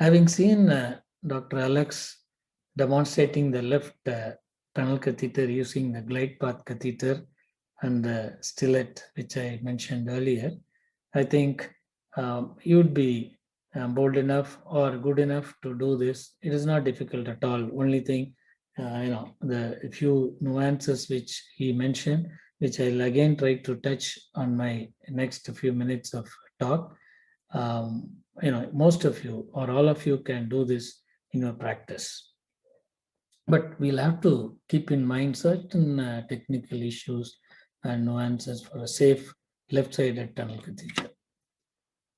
Having seen Dr. Alex demonstrating the left tunnel catheter using the glide path catheter and the Stilett, which I mentioned earlier, I think you would be bold enough or good enough to do this. It is not difficult at all. Only thing, the few nuances which he mentioned, which I'll again try to touch on my next few minutes of talk. Most of you or all of you can do this in your practice. But we'll have to keep in mind certain technical issues and nuances for a safe left-sided tunnel catheter.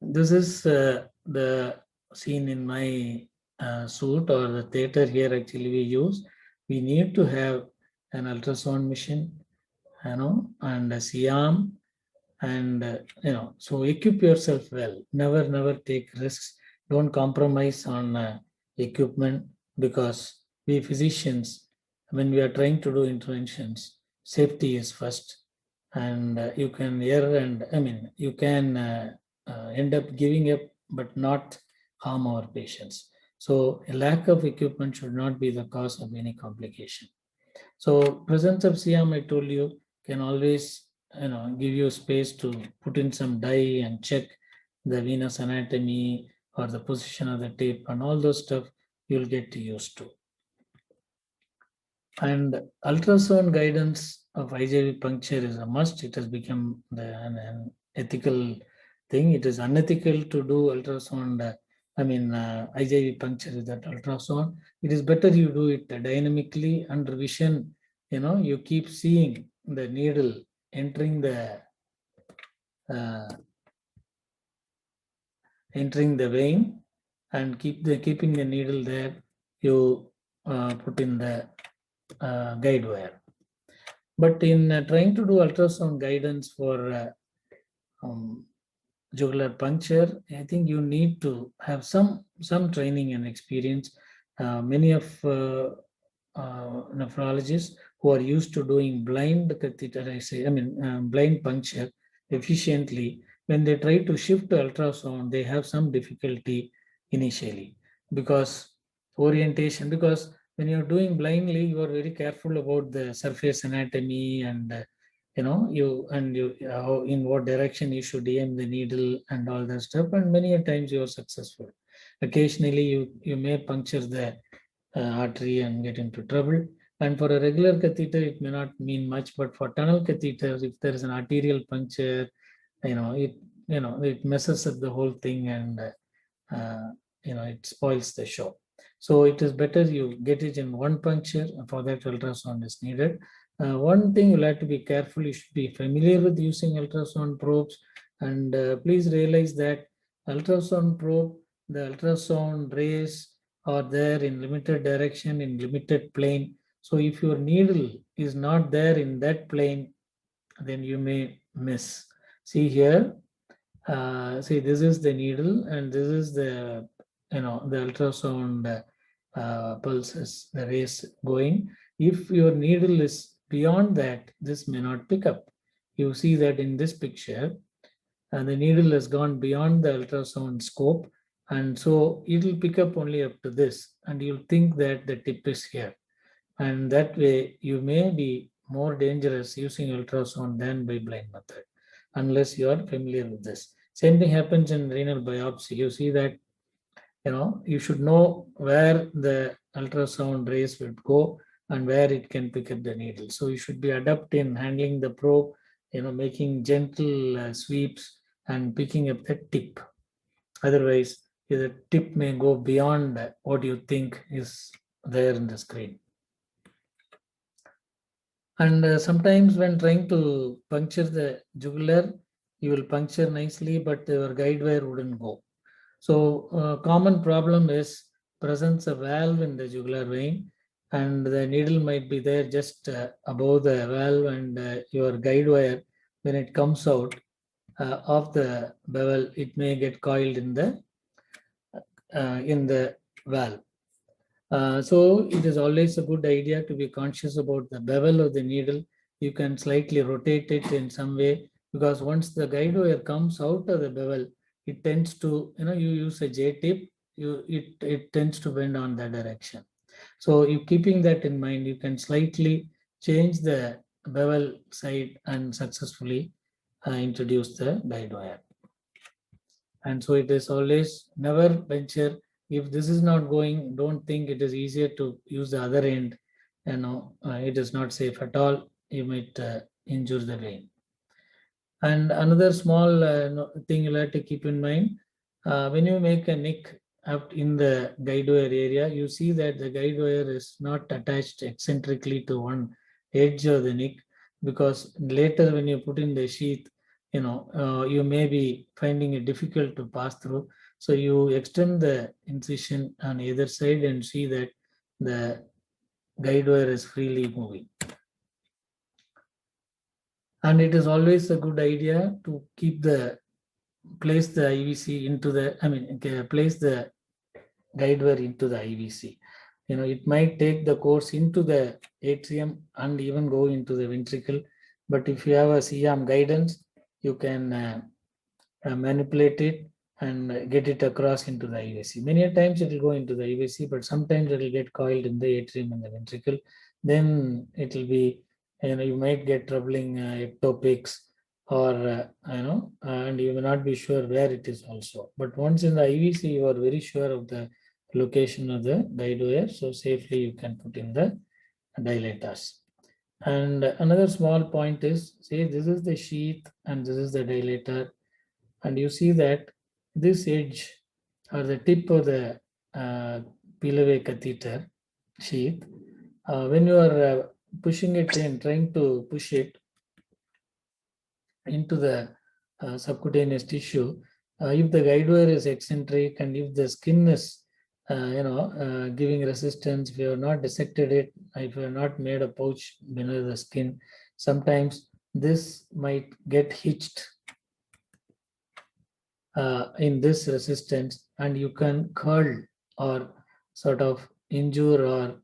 This is the scene in my suit or the theater here actually we use. We need to have an ultrasound machine, and a C-arm, and so equip yourself well. Never take risks. Don't compromise on equipment, because we physicians, when we are trying to do interventions, safety is first, and you can err, and you can end up giving up but not harm our patients. So a lack of equipment should not be the cause of any complication. So presence of C-arm, I told you, can always give you space to put in some dye and check the venous anatomy or the position of the tip and all those stuff you'll get used to. And ultrasound guidance of IJV puncture is a must. It has become an ethical thing. It is unethical to do ultrasound. IJV puncture with that ultrasound. It is better you do it dynamically under vision. You keep seeing the needle entering the vein, and keeping the needle there. You put in the guide wire. But in trying to do ultrasound guidance for jugular puncture, I think you need to have some training and experience. Many of nephrologists who are used to doing blind catheter, blind puncture efficiently, when they try to shift to ultrasound, they have some difficulty initially, because orientation, because when you're doing blindly, you are very careful about the surface anatomy, and you in what direction you should aim the needle and all that stuff, and many a times you are successful. Occasionally you may puncture the artery and get into trouble. And for a regular catheter, it may not mean much, but for tunnel catheters, if there is an arterial puncture, it messes up the whole thing, and it spoils the show. So it is better you get it in one puncture. For that, ultrasound is needed. One thing you'll have to be careful, you should be familiar with using ultrasound probes, and please realize that ultrasound probe, the ultrasound rays are there in limited direction, in limited plane. So if your needle is not there in that plane, then you may miss. See here, see, this is the needle, and this is the the ultrasound pulses, the rays going. If your needle is beyond that, this may not pick up. You see that in this picture, and the needle has gone beyond the ultrasound scope, and so it will pick up only up to this, and you'll think that the tip is here, and that way you may be more dangerous using ultrasound than by blind method, unless you are familiar with this. Same thing happens in renal biopsy. You see that you should know where the ultrasound rays will go and where it can pick up the needle. So you should be adept in handling the probe, making gentle sweeps and picking up the tip. Otherwise, the tip may go beyond what you think is there in the screen. And sometimes when trying to puncture the jugular, you will puncture nicely, but your guide wire wouldn't go. So common problem is presence of valve in the jugular vein, and the needle might be there just above the valve, and your guide wire, when it comes out of the bevel, it may get coiled in the valve. So it is always a good idea to be conscious about the bevel of the needle. You can slightly rotate it in some way, because once the guide wire comes out of the bevel, it tends to, you use a J-tip, it tends to bend on that direction. So you keeping that in mind, you can slightly change the bevel side and successfully introduce the guide wire. And so it is always never venture. If this is not going, don't think it is easier to use the other end. It is not safe at all. You might injure the vein. And another small thing you have to keep in mind, when you make a nick up in the guide wire area, you see that the guide wire is not attached eccentrically to one edge of the nick, because later when you put in the sheath, you may be finding it difficult to pass through. So you extend the incision on either side and see that the guide wire is freely moving. And it is always a good idea to place the IVC into place the guide wire into the IVC. It might take the course into the atrium and even go into the ventricle. But if you have a C-arm guidance, you can manipulate it and get it across into the IVC. Many times it will go into the IVC, but sometimes it will get coiled in the atrium and the ventricle. Then it will be, you might get troubling ectopics, or and you may not be sure where it is also. But once in the IVC, you are very sure of the location of the guide wire, so safely you can put in the dilators. And another small point is, say this is the sheath and this is the dilator, and you see that this edge or the tip of the Pilloway catheter sheath, when you are pushing it in, trying to push it into the subcutaneous tissue, if the guide wire is eccentric and if the skin is giving resistance, if you have not dissected it, if you have not made a pouch below the skin, sometimes this might get hitched in this resistance, and you can curl or sort of injure or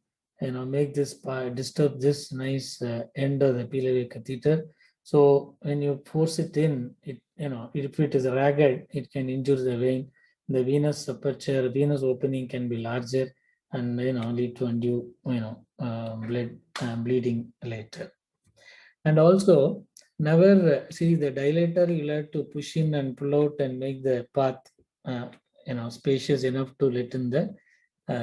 make this disturb this nice end of the Pilloway catheter. So when you force it in, if it is ragged, it can injure the vein. The venous aperture, venous opening can be larger and lead to undue bleeding later. And also, never see the dilator, you'll have to push in and pull out and make the path spacious enough to let in the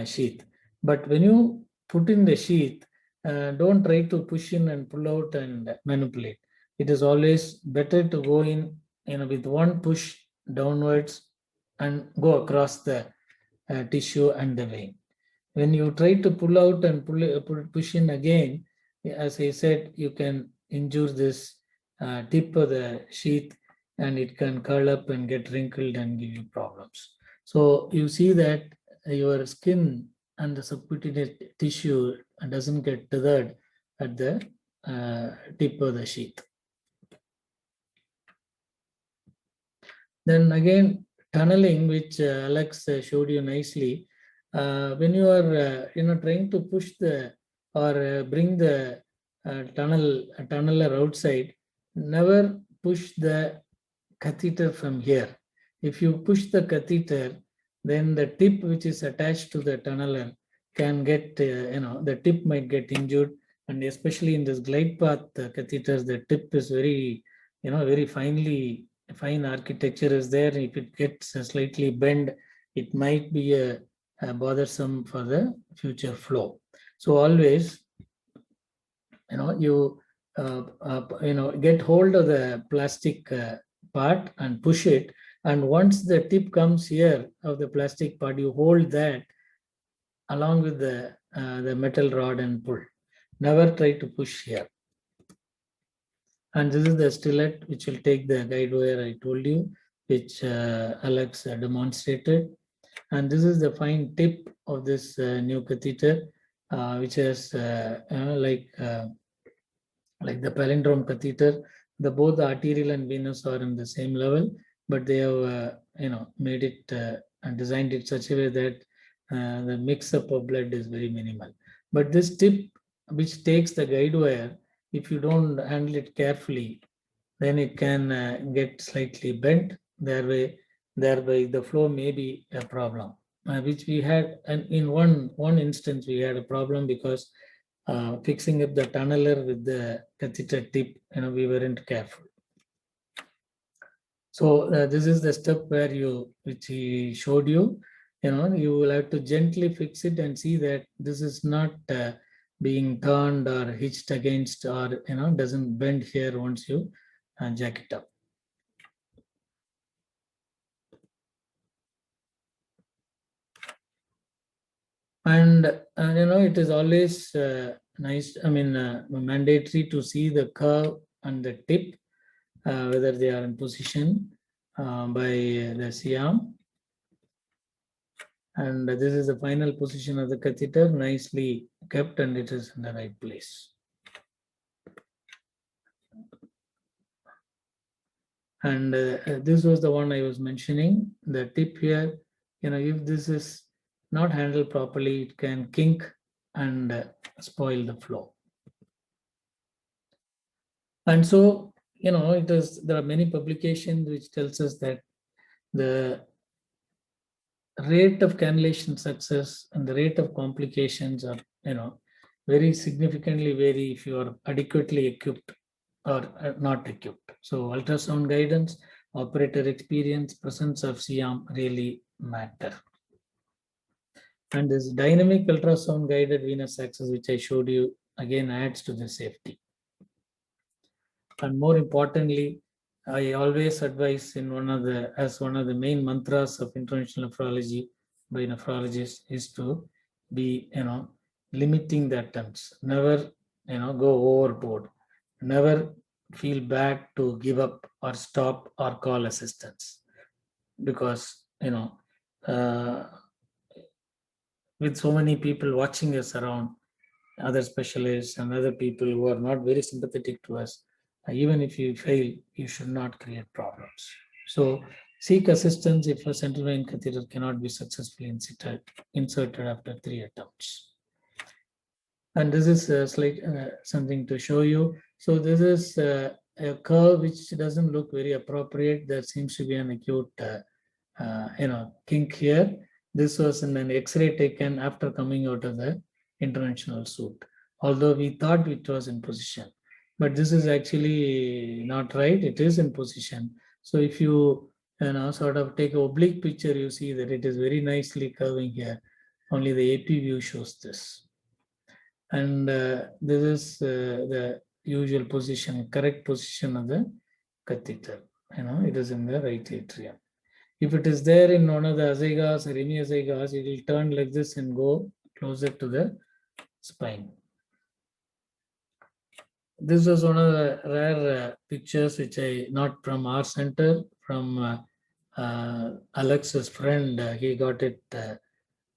sheath. But when you put in the sheath, don't try to push in and pull out and manipulate. It is always better to go in with one push downwards and go across the tissue and the vein. When you try to pull out and push in again, as I said, you can injure this tip of the sheath, and it can curl up and get wrinkled and give you problems. So you see that your skin and the subcutaneous tissue doesn't get tethered at the tip of the sheath. Then again, tunneling, which Alex showed you nicely. When you are trying to push or bring the tunneler outside, never push the catheter from here. If you push the catheter, then the tip which is attached to the tunneler can get, the tip might get injured. And especially in this glide path catheters, the tip is very, very fine architecture is there. If it gets slightly bent, it might be bothersome for the future flow. So always, you get hold of the plastic part and push it, and once the tip comes here of the plastic part, you hold that along with the metal rod and pull. Never try to push here. And this is the stillet which will take the guide wire I told you, which Alex demonstrated. And this is the fine tip of this new catheter, which is like the palindrome catheter. Both the arterial and venous are in the same level, but they have made it and designed it such a way that the mix-up of blood is very minimal. But this tip, which takes the guide wire, if you don't handle it carefully, then it can get slightly bent. Thereby the flow may be a problem. which we had, and in one instance we had a problem because fixing up the tunneler with the catheter tip, we weren't careful. So this is the step where which he showed you. You will have to gently fix it and see that this is not being turned or hitched against, or doesn't bend here once you jack it up. And it is always nice, mandatory to see the curve and the tip, whether they are in position by the C-arm. And this is the final position of the catheter, nicely kept, and it is in the right place. And this was the one I was mentioning, the tip here. If this is not handled properly, it can kink and spoil the flow. And so, there are many publications which tells us that the rate of cannulation success and the rate of complications are, very significantly vary if you are adequately equipped or not equipped. So ultrasound guidance, operator experience, presence of C-arm really matter. And this dynamic ultrasound guided venous access, which I showed you, again adds to the safety. And more importantly, I always advise one of the main mantras of interventional nephrology by nephrologists is to be, limiting the attempts. Never, go overboard. Never feel bad to give up or stop or call assistance, because with so many people watching us around, other specialists and other people who are not very sympathetic to us, even if you fail, you should not create problems. So seek assistance if a central vein catheter cannot be successfully inserted after 3 attempts. And this is something to show you. So this is a curve which doesn't look very appropriate. There seems to be an acute kink here. This was in an X-ray taken after coming out of the interventional suite, although we thought it was in position. But this is actually not right. It is in position. So if you sort of take an oblique picture, you see that it is very nicely curving here. Only the AP view shows this. And this is the usual position, correct position of the catheter. It is in the right atrium. If it is there in one of the azygas or hemiazygas, it will turn like this and go closer to the spine. This was one of the rare pictures which not from our center, from Alex's friend. He got it,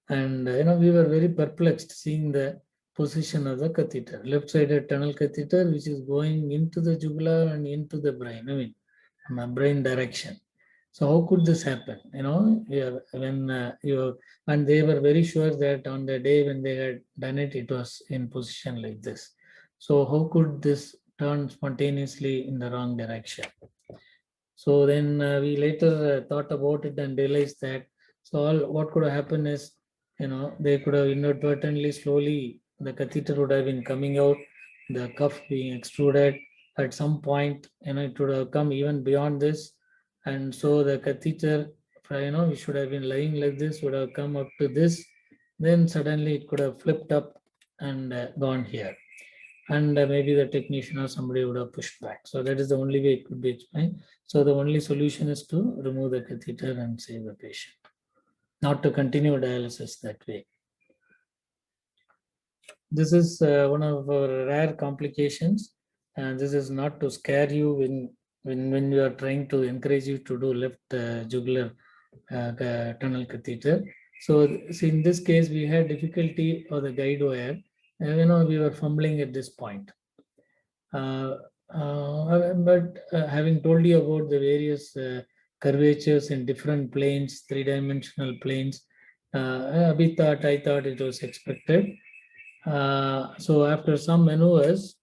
and we were very perplexed seeing the position of the catheter, left-sided tunnel catheter, which is going into the jugular and into the brain. Brain direction. So how could this happen? When and they were very sure that on the day when they had done it, it was in position like this. So how could this turn spontaneously in the wrong direction? So then we later thought about it and realized that what could have happened is, they could have inadvertently, slowly, the catheter would have been coming out, the cuff being extruded. At some point, it would have come even beyond this. And so the catheter, we should have been lying like this, would have come up to this. Then suddenly it could have flipped up and gone here. And maybe the technician or somebody would have pushed back. So that is the only way it could be explained. So the only solution is to remove the catheter and save the patient, not to continue dialysis that way. This is one of our rare complications, and this is not to scare you when you are trying to encourage you to do left jugular tunnel catheter. So in this case, we had difficulty of the guide wire. We were fumbling at this point. But having told you about the various curvatures in different planes, three-dimensional planes, I thought it was expected. So after some maneuvers,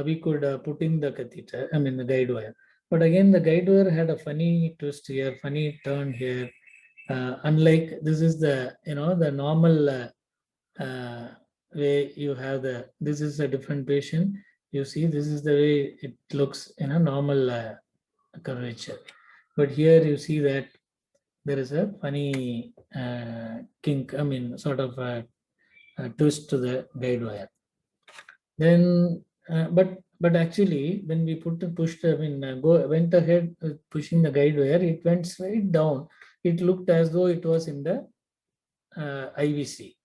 we could put in the catheter, the guide wire. But again, the guide wire had a funny twist here, funny turn here. Unlike this is the, the normal way you have this is a different patient. You see, this is the way it looks in a normal curvature. But here you see that there is a funny kink, sort of a twist to the guide wire. Then, but actually, when we pushed, went ahead with pushing the guide wire, it went straight down. It looked as though it was in the IVC.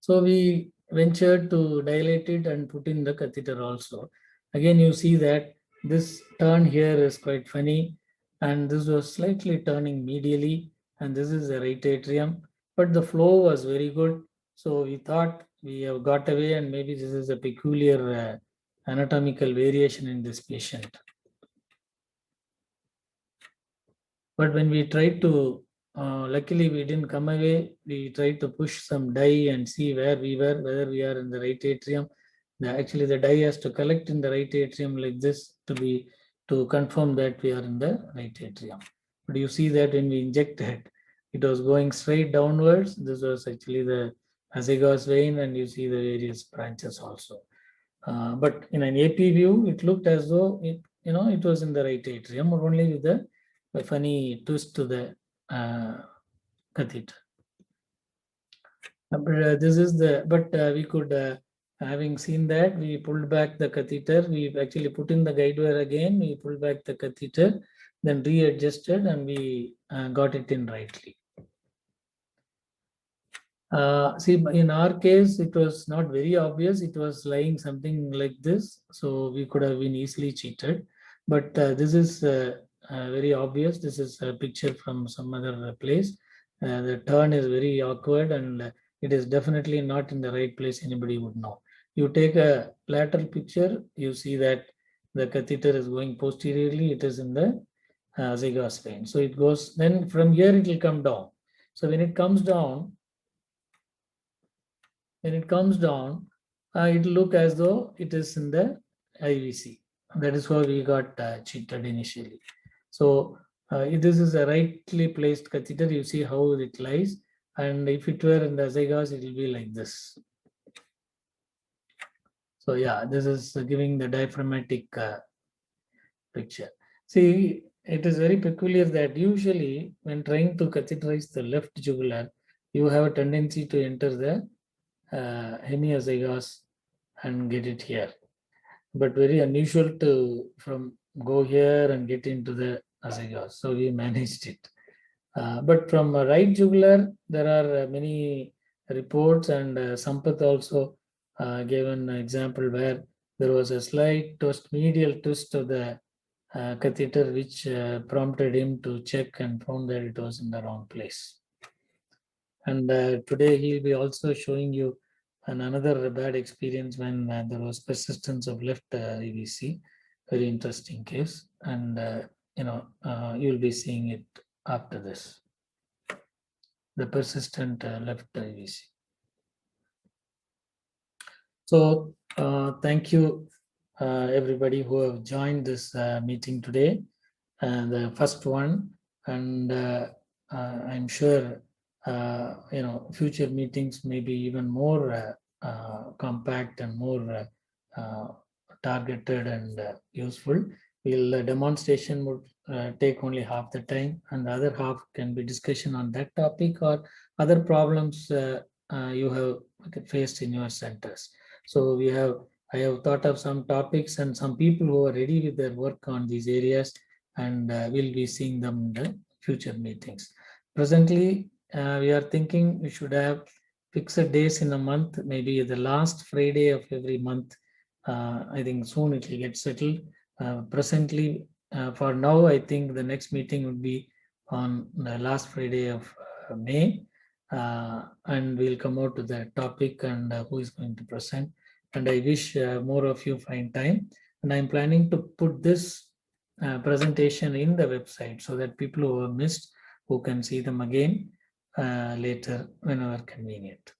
So we ventured to dilate it and put in the catheter also. Again, you see that this turn here is quite funny, and this was slightly turning medially, and this is the right atrium, but the flow was very good. So we thought we have got away, and maybe this is a peculiar anatomical variation in this patient. But when we tried to, luckily we didn't come away. We tried to push some dye and see where we were, whether we are in the right atrium. Actually, the dye has to collect in the right atrium like this to confirm that we are in the right atrium. But you see that when we injected, it was going straight downwards. This was actually the azygos vein, and you see the various branches also. But in an AP view, it looked as though it was in the right atrium, or only with the funny twist to the catheter. But this is we could, having seen that, we pulled back the catheter. We actually put in the guide wire again. We pulled back the catheter, then readjusted, and we got it in rightly. See, in our case, it was not very obvious. It was lying something like this, so we could have been easily cheated. But this is very obvious. This is a picture from some other place. The turn is very awkward, and it is definitely not in the right place. Anybody would know. You take a lateral picture, you see that the catheter is going posteriorly. It is in the azygos vein. So it goes, then from here it will come down. So when it comes down, it'll look as though it is in the IVC. That is why we got cheated initially. So this is a rightly placed catheter. You see how it lies. And if it were in the azygos, it will be like this. So yeah, this is giving the diaphragmatic picture. See, it is very peculiar that usually when trying to catheterize the left jugular, you have a tendency to enter the hemiazygos and get it here, but very unusual to go here and get into the azygos. So we managed it. But from right jugular, there are many reports, and Sampath also gave an example where there was a slight medial twist of the catheter, which prompted him to check and found that it was in the wrong place. And today he'll be also showing you another bad experience when there was persistence of left EVC. Very interesting case, and you'll be seeing it after this. The persistent left EVC. So thank you everybody who have joined this meeting today, the first one, and I'm sure future meetings may be even more compact and more targeted and useful. Demonstration would take only half the time, and the other half can be discussion on that topic or other problems you have faced in your centers. So I have thought of some topics and some people who are ready with their work on these areas, and we'll be seeing them in the future meetings. Presently, we are thinking we should have fixed days in a month, maybe the last Friday of every month. I think soon it will get settled. Presently, for now, I think the next meeting would be on the last Friday of May, and we'll come out to the topic and who is going to present. And I wish more of you find time. And I'm planning to put this presentation in the website so that people who have missed, who can see them again later whenever convenient.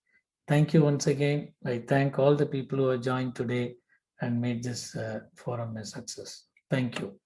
Thank you once again. I thank all the people who have joined today and made this forum a success. Thank you.